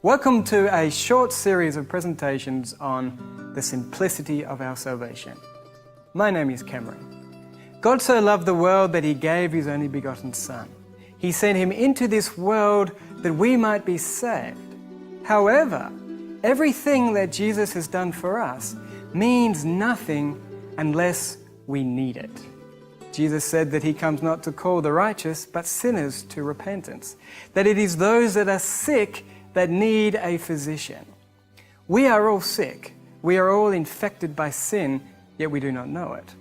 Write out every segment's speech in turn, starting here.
Welcome to a short series of presentations on the simplicity of our salvation. My name is Camron. God so loved the world that He gave His only begotten Son. He sent Him into this world that we might be saved. However, everything that Jesus has done for us means nothing unless we need it. Jesus said that He comes not to call the righteous, but sinners to repentance. That it is those that are sick that need a physician. We are all sick. We are all infected by sin, yet we do not know it.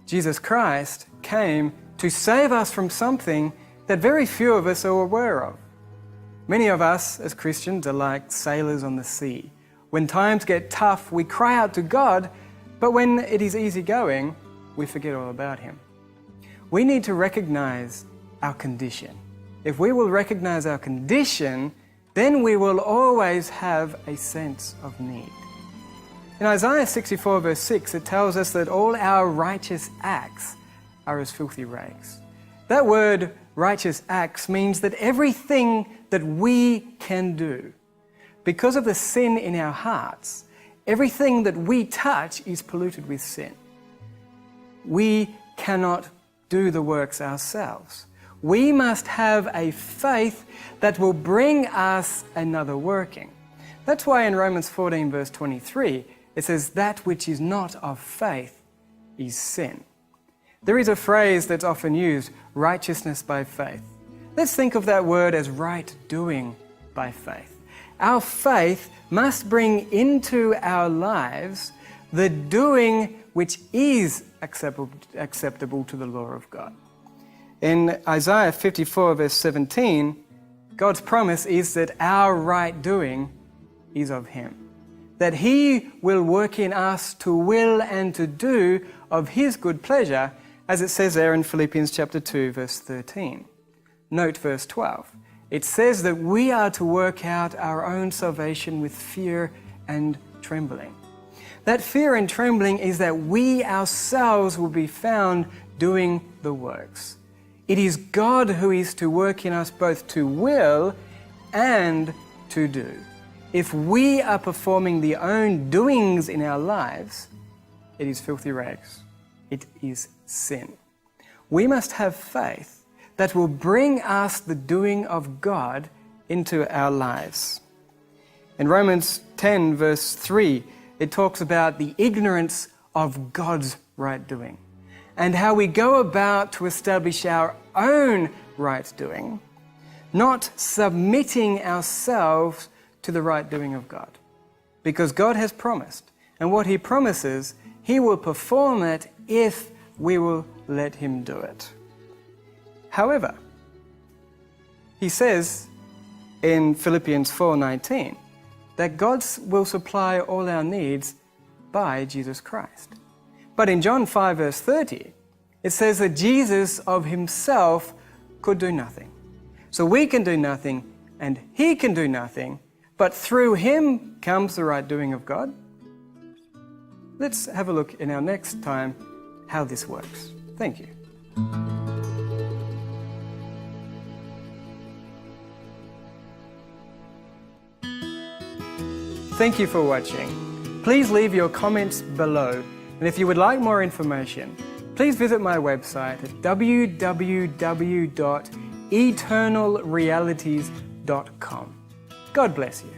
Jesus Christ came to save us from something that very few of us are aware of. Many of us as Christians are like sailors on the sea. When times get tough, we cry out to God, but when it is easy going, we forget all about Him. We need to recognize our condition. If we will recognize our condition, then we will always have a sense of need. In Isaiah 64 verse 6, it tells us that all our righteous acts are as filthy rags. That word, righteous acts, means that everything that we can do, because of the sin in our hearts, everything that we touch is polluted with sin. We cannot do the works ourselves. We must have a faith that will bring us another working. That's why in Romans 14 verse 23, it says, that which is not of faith is sin. There is a phrase that's often used, righteousness by faith. Let's think of that word as right doing by faith. Our faith must bring into our lives the doing which is acceptable to the law of God. In Isaiah 54 verse 17, God's promise is that our right doing is of Him. That He will work in us to will and to do of His good pleasure, as it says there in Philippians chapter 2 verse 13. Note verse 12. It says that we are to work out our own salvation with fear and trembling. That fear and trembling is that we ourselves will be found doing the works. It is God who is to work in us both to will and to do. If we are performing the own doings in our lives, it is filthy rags. It is sin. We must have faith that will bring us the doing of God into our lives. In Romans 10 verse 3, it talks about the ignorance of God's right doing and how we go about to establish our own right doing, not submitting ourselves to the right doing of God. Because God has promised, and what He promises, He will perform it if we will let Him do it. However, He says in Philippians 4:19 that God will supply all our needs by Jesus Christ. But in John 5 verse 30, it says that Jesus of Himself could do nothing. So we can do nothing and He can do nothing, but through Him comes the right doing of God. Let's have a look in our next time how this works. Thank you. Thank you for watching. Please leave your comments below, and if you would like more information, please visit my website at www.eternalrealities.com. God bless you.